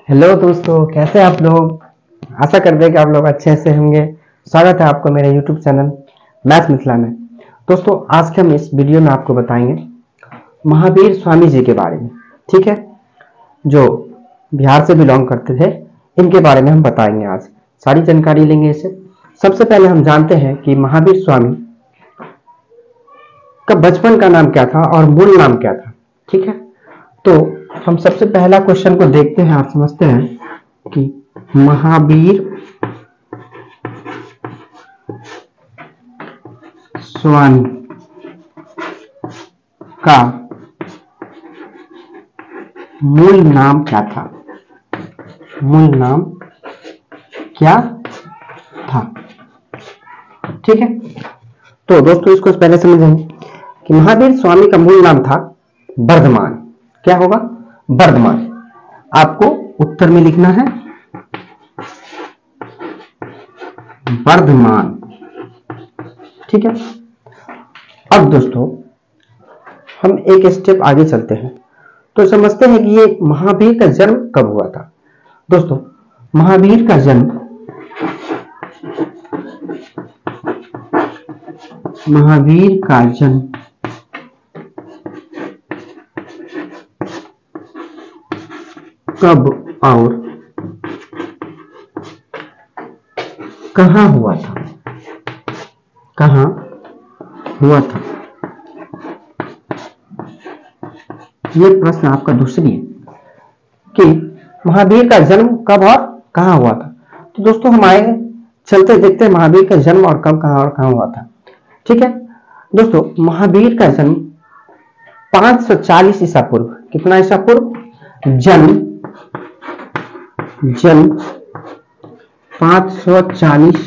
Hello दोस्तों, कैसे हैं आप लोग। आशा करते हैं कि आप लोग अच्छे से होंगे। स्वागत है आपको मेरे यूट्यूब चैनल मैथ मिथिला में। दोस्तों, आज के हम इस वीडियो में आपको बताएंगे महावीर स्वामी जी के बारे में। ठीक है, जो बिहार से बिलोंग करते थे, इनके बारे में हम बताएंगे। आज सारी जानकारी लेंगे इससे। सबसे पहले हम जानते हैं कि महावीर स्वामी का बचपन का नाम क्या था और मूल नाम क्या था। ठीक है, तो हम सबसे पहला क्वेश्चन को देखते हैं। आप समझते हैं कि महावीर स्वामी का मूल नाम क्या था। मूल नाम क्या था। ठीक है, तो दोस्तों इसको पहले समझेंगे कि महावीर स्वामी का मूल नाम था वर्धमान। क्या होगा? वर्धमान। आपको उत्तर में लिखना है वर्धमान। ठीक है, अब दोस्तों हम एक स्टेप आगे चलते हैं तो समझते हैं कि ये महावीर का जन्म कब हुआ था। दोस्तों, महावीर का जन्म कब और कहां हुआ था। कहां हुआ था, ये प्रश्न आपका दूसरी है कि महावीर का जन्म कब और कहां हुआ था। तो दोस्तों हम आए चलते देखते हैं महावीर का जन्म और कब, कहां और कहां हुआ था। ठीक है दोस्तों, महावीर का जन्म 540 ईसा पूर्व। कितना ईसा पूर्व? जन्म 540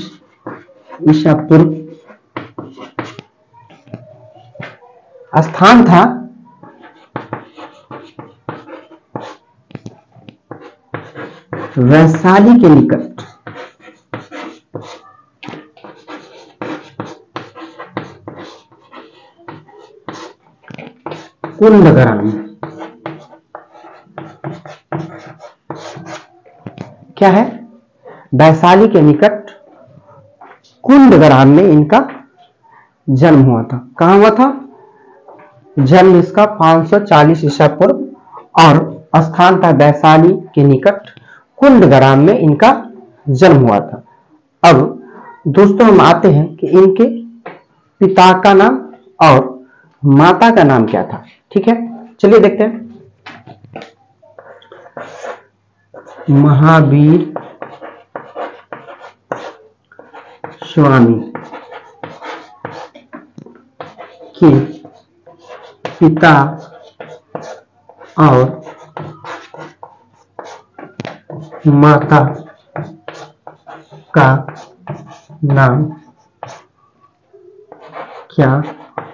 ईसा पूर्व। स्थान था वैशाली के निकट। कुंदग्राम। क्या है? वैशाली के निकट कुंदग्राम में इनका जन्म हुआ था। कहां हुआ था जन्म इसका? 540 ईसा पूर्व और स्थान था वैशाली के निकट कुंदग्राम में इनका जन्म हुआ था। अब दोस्तों हम आते हैं कि इनके पिता का नाम और माता का नाम क्या था। ठीक है, चलिए देखते हैं। महावीर स्वामी के पिता और माता का नाम क्या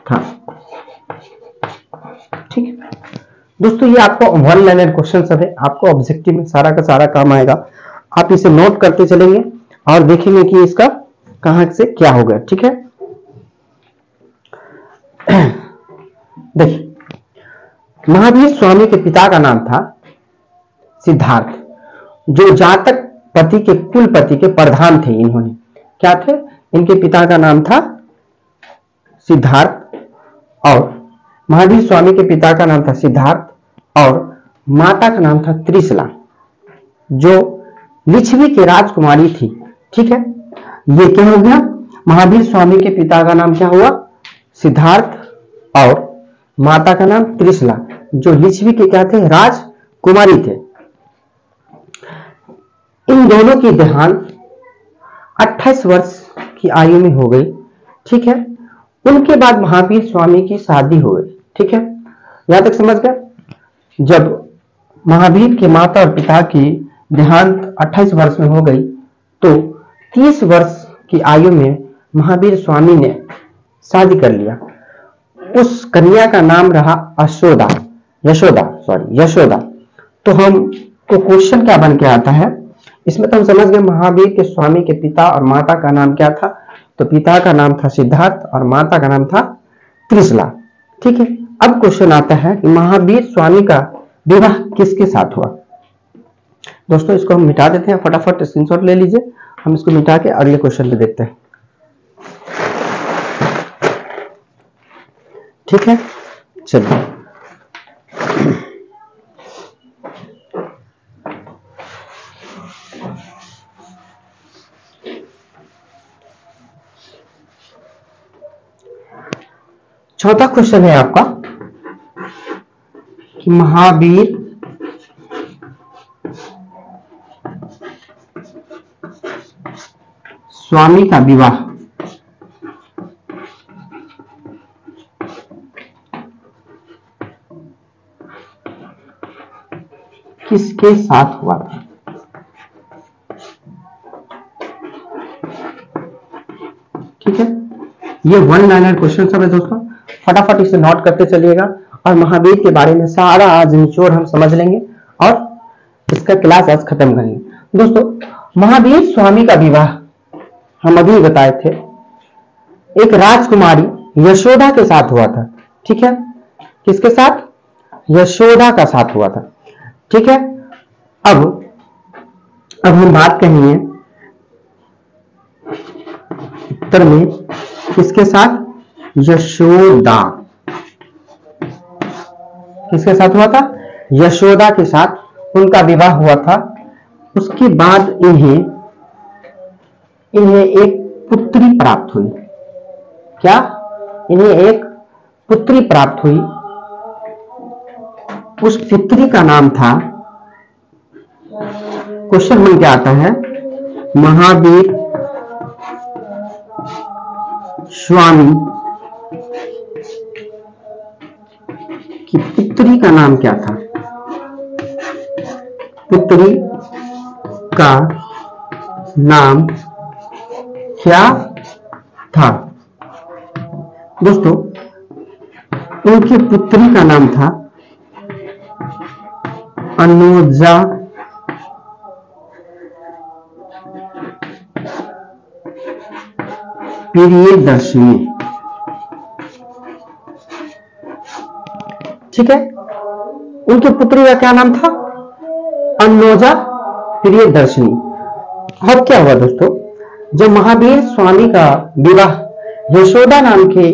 था। ठीक है दोस्तों, ये आपको वन लाइनर क्वेश्चन सब है। आपको ऑब्जेक्टिव में सारा का सारा काम आएगा। आप इसे नोट करते चलेंगे और देखेंगे कि इसका कहां से क्या होगा। ठीक है, देखिए महावीर स्वामी के पिता का नाम था सिद्धार्थ, जो जातक पति के कुलपति के प्रधान थे। इन्होंने क्या थे? इनके पिता का नाम था सिद्धार्थ और महावीर स्वामी के पिता का नाम था सिद्धार्थ और माता का नाम था त्रिशला, जो लिच्छवी की राजकुमारी थी। ठीक है, ये क्या हो गया? महावीर स्वामी के पिता का नाम क्या हुआ? सिद्धार्थ और माता का नाम त्रिशला, जो लिच्छवी के क्या थे? राजकुमारी थे। इन दोनों की देहांत 28 वर्ष की आयु में हो गई। ठीक है, उनके बाद महावीर स्वामी की शादी हो गई। ठीक है, यहां तक समझ गए। जब महावीर के माता और पिता की देहांत 28 वर्ष में हो गई तो 30 वर्ष की आयु में महावीर स्वामी ने शादी कर लिया। उस कन्या का नाम रहा यशोदा। तो हम को क्वेश्चन क्या बन के आता है इसमें? तो हम समझ गए महावीर के स्वामी के पिता और माता का नाम क्या था। तो पिता का नाम था सिद्धार्थ और माता का नाम था त्रिशला। ठीक है, अब क्वेश्चन आता है कि महावीर स्वामी का विवाह किसके साथ हुआ। दोस्तों इसको हम मिटा देते हैं, फटाफट स्क्रीनशॉट ले लीजिए, हम इसको मिटा के अगले क्वेश्चन पे देखते हैं। ठीक है, चलिए चौथा क्वेश्चन है आपका कि महावीर स्वामी का विवाह किसके साथ हुआ था? ठीक है, ये वन लाइनर क्वेश्चन सब है दोस्तों, फटाफट इसे नोट करते चलिएगा और महावीर के बारे में सारा आज निचोड़ हम समझ लेंगे और इसका क्लास आज खत्म करेंगे। दोस्तों महावीर स्वामी का विवाह हम अभी बताए थे एक राजकुमारी यशोदा के साथ हुआ था। ठीक है, किसके साथ? यशोदा का साथ हुआ था। ठीक है, अब हम बात करेंगे उत्तर में किसके साथ? यशोदा। किसके साथ हुआ था? यशोदा के साथ उनका विवाह हुआ था। उसके बाद इन्हें एक पुत्री प्राप्त हुई। क्या? इन्हें एक पुत्री प्राप्त हुई। उस पुत्री का नाम था, क्वेश्चन बन के आता है, महावीर स्वामी की पुत्री का नाम क्या था? पुत्री का नाम क्या था? दोस्तों उनकी पुत्री का नाम था अनुजा प्रियदर्शनी। ठीक है, उनकी पुत्री का क्या नाम था? अनुजा प्रियदर्शनी। अब क्या हुआ दोस्तों, जब महावीर स्वामी का विवाह यशोदा नाम के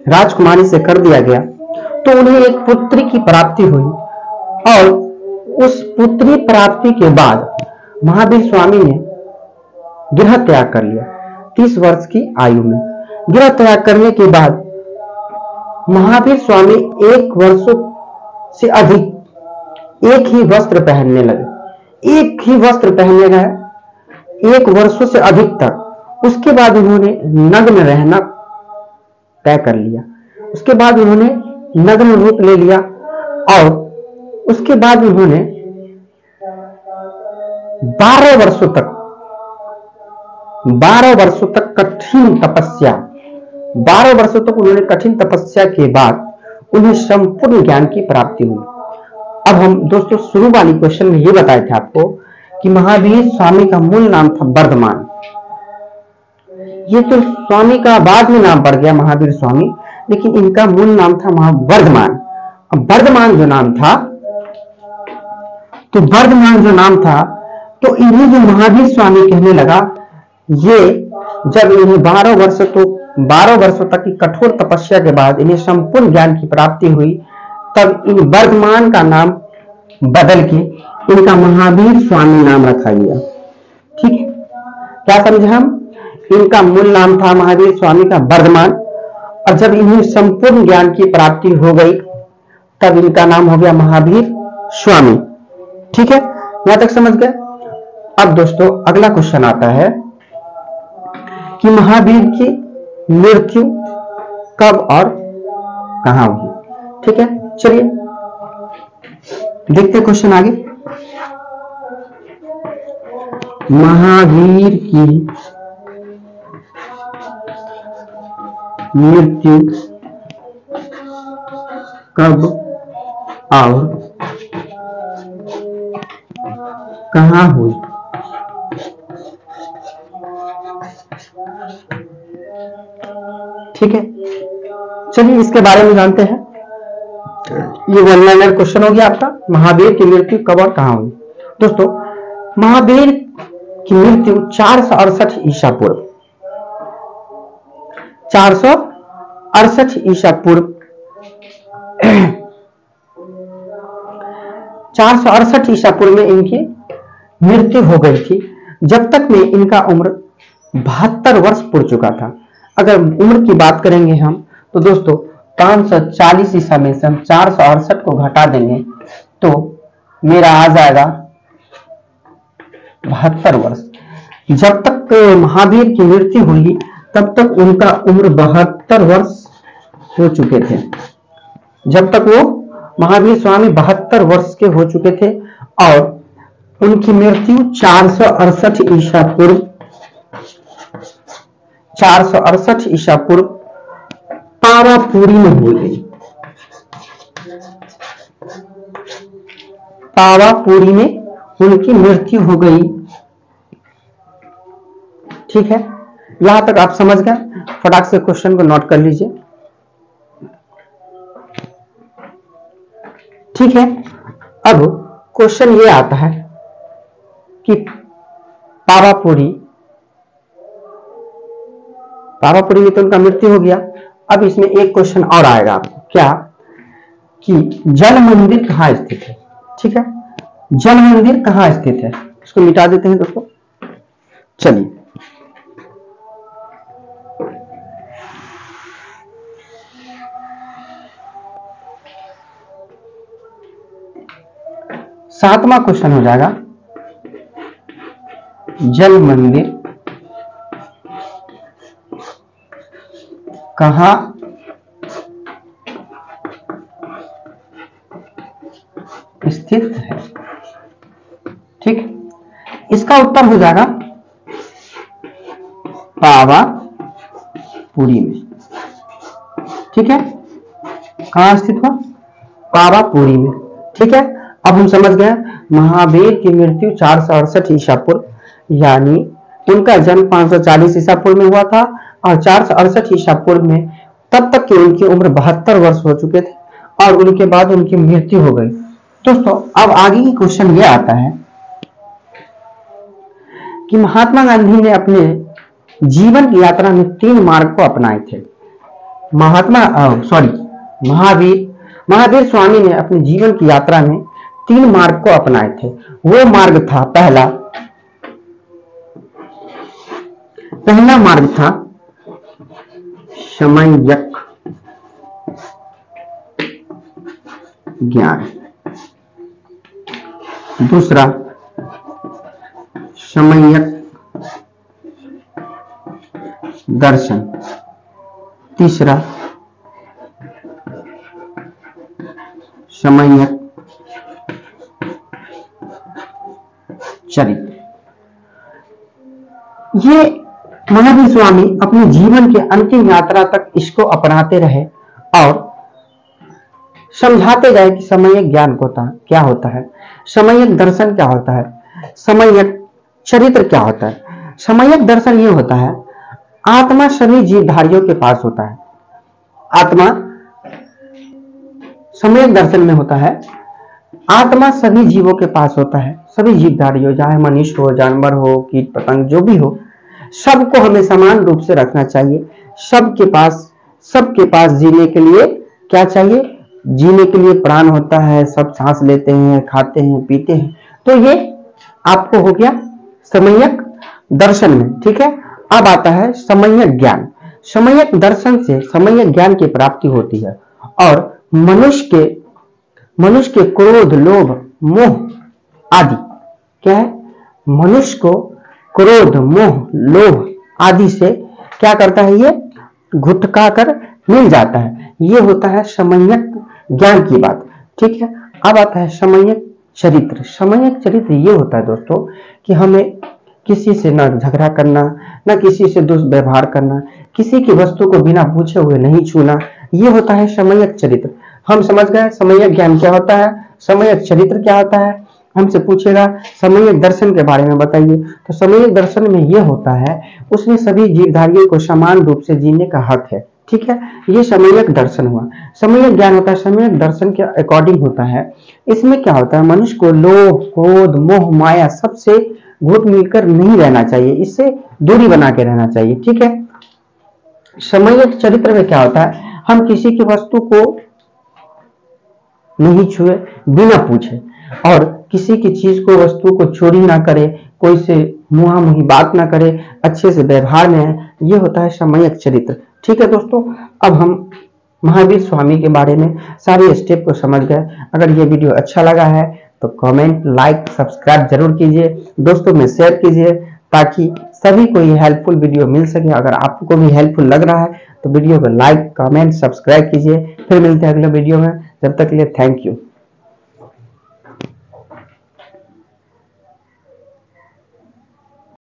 राजकुमारी से कर दिया गया तो उन्हें एक पुत्री की प्राप्ति हुई और उस पुत्री प्राप्ति के बाद महावीर स्वामी ने गृह त्याग कर लिया 30 वर्ष की आयु में। गृह त्याग करने के बाद महावीर स्वामी 1 वर्षों से अधिक एक ही वस्त्र पहनने लगे। एक ही वस्त्र पहनने गए 1 वर्षों से अधिक तक। उसके बाद उन्होंने नग्न रहना तय कर लिया। उसके बाद उन्होंने नग्न रूप ले लिया और उसके बाद उन्होंने 12 वर्षों तक कठिन तपस्या, 12 वर्षों तक उन्होंने कठिन तपस्या के बाद उन्हें संपूर्ण ज्ञान की प्राप्ति हुई। अब हम दोस्तों शुरू वाली क्वेश्चन में ये बताए थे आपको कि महावीर स्वामी का मूल नाम था वर्धमान। ये तो स्वामी का बाद में नाम पड़ गया महावीर स्वामी, लेकिन इनका मूल नाम था वर्धमान। अब वर्धमान जो नाम था, तो वर्धमान जो नाम था, तो इन्हें जो महावीर स्वामी कहने लगा, ये जब इन्हें 12 वर्षों तक की कठोर तपस्या के बाद इन्हें संपूर्ण ज्ञान की प्राप्ति हुई, तब इन वर्धमान का नाम बदल के इनका महावीर स्वामी नाम रखा गया। ठीक है, क्या समझे हम? इनका मूल नाम था महावीर स्वामी का वर्धमान और जब इन्हें संपूर्ण ज्ञान की प्राप्ति हो गई तब इनका नाम हो गया महावीर स्वामी। ठीक है, यहां तक समझ गए। अब दोस्तों अगला क्वेश्चन आता है कि महावीर की मृत्यु कब और कहां हुई। ठीक है, चलिए देखते क्वेश्चन आगे। महावीर की मृत्यु कब और कहां हुई। ठीक है, चलिए इसके बारे में जानते हैं। ये वन लाइनर क्वेश्चन हो गया आपका, महावीर की मृत्यु कब और कहां हुई। दोस्तों महावीर की मृत्यु 468 ईसा पूर्व 468 ईसा पूर्व 468 ईसा पूर्व में इनकी मृत्यु हो गई थी। जब तक में इनका उम्र 72 वर्ष पूर चुका था। अगर उम्र की बात करेंगे हम तो दोस्तों 540 ईसा में से हम 468 को घटा देंगे तो मेरा आ जाएगा 72 वर्ष। जब तक महावीर की मृत्यु हुई तब तक उनका उम्र 72 वर्ष हो चुके थे। जब तक वो महावीर स्वामी 72 वर्ष के हो चुके थे और उनकी मृत्यु 468 ईसा पूर्व 468 ईसा पूर्व पावापुरी में हुई गई। पावापुरी में उनकी मृत्यु हो गई। ठीक है, यहां तक आप समझ गए। फटाक से क्वेश्चन को नोट कर लीजिए। ठीक है, अब क्वेश्चन ये आता है कि पावापुरी में तो उनका मृत्यु हो गया। अब इसमें एक क्वेश्चन और आएगा आपको, क्या कि जल मंदिर कहां स्थित है। ठीक है, जल मंदिर कहां स्थित है, इसको मिटा देते हैं दोस्तों। चलिए, सातवां क्वेश्चन हो जाएगा, जल मंदिर कहां स्थित है। ठीक, इसका उत्तर हो जाएगा पावापुरी में। ठीक है, कहां स्थित हुआ, पावापुरी में। ठीक है, अब हम समझ गए महावीर की मृत्यु 468 ईसा पूर्व, यानी उनका जन्म 540 ईसा पूर्व में हुआ था और 468 ईसा पूर्व में तब तक की उनकी उम्र 72 वर्ष हो चुके थे और उनके बाद उनकी मृत्यु हो गई। दोस्तों अब आगे की क्वेश्चन ये आता है कि महात्मा गांधी ने अपने जीवन की यात्रा में 3 मार्ग को अपनाए थे। महावीर स्वामी ने अपने जीवन की यात्रा में 3 मार्ग को अपनाए थे। वो मार्ग था, पहला मार्ग था सम्यक ज्ञान, दूसरा सम्यक दर्शन, तीसरा सम्यक चरित्र। ये महावीर स्वामी अपने जीवन के अंतिम यात्रा तक इसको अपनाते रहे और समझाते गए कि सम्यक ज्ञान क्या होता है, सम्यक दर्शन क्या होता है, सम्यक चरित्र क्या होता है। सम्यक दर्शन ये होता है, आत्मा सभी जीवधारियों के पास होता है। आत्मा सम्यक दर्शन में होता है, आत्मा सभी जीवों के पास होता है, सभी जीवधारियों, चाहे मनुष्य हो, जानवर हो, कीट पतंग जो भी हो, सबको हमें समान रूप से रखना चाहिए। सबके पास जीने के लिए क्या चाहिए, जीने के लिए प्राण होता है, सब सांस लेते हैं, खाते हैं, पीते हैं। तो ये आपको हो गया सम्यक दर्शन में। ठीक है, अब आता है सम्यक ज्ञान। सम्यक दर्शन से सम्यक ज्ञान की प्राप्ति होती है और मनुष्य के क्रोध, लोभ, मोह आदि क्या है, मनुष्य को क्रोध, मोह, लोभ आदि से क्या करता है, ये घुटका कर मिल जाता है। ये होता है सम्यक ज्ञान की बात। ठीक है, अब आता है सम्यक चरित्र। सम्यक चरित्र ये होता है दोस्तों कि हमें किसी से ना झगड़ा करना, ना किसी से दुष्व्यवहार करना, किसी की वस्तु को बिना पूछे हुए नहीं छूना, ये होता है सम्यक चरित्र। हम समझ गए सम्यक ज्ञान क्या होता है, सम्यक चरित्र क्या होता है। हमसे पूछेगा सम्यक दर्शन के बारे में बताइए, तो सम्यक दर्शन में यह होता है उसमें सभी जीवधारियों को समान रूप से जीने का हक है। ठीक है, ये सम्यक दर्शन हुआ। सम्यक ज्ञान होता है, सम्यक दर्शन के अकॉर्डिंग होता है। इसमें क्या होता है, मनुष्य को लोभ, क्रोध, मोह, माया सबसे घुट मिलकर नहीं रहना चाहिए, इससे दूरी बना के रहना चाहिए। ठीक है, सम्यक चरित्र में क्या होता है, हम किसी की वस्तु को नहीं छुए बिना पूछे, और किसी की चीज को, वस्तु को चोरी ना करे, कोई से मुहा मुही बात ना करे, अच्छे से व्यवहार में है, ये होता है सम्यक चरित्र। ठीक है दोस्तों, अब हम महावीर स्वामी के बारे में सारे स्टेप को समझ गए। अगर ये वीडियो अच्छा लगा है तो कमेंट, लाइक, सब्सक्राइब जरूर कीजिए, दोस्तों में शेयर कीजिए, ताकि सभी को ये हेल्पफुल वीडियो मिल सके। अगर आपको भी हेल्पफुल लग रहा है तो वीडियो को लाइक, कमेंट, सब्सक्राइब कीजिए। फिर मिलते हैं अगले वीडियो में, जब तक के लिए थैंक यू।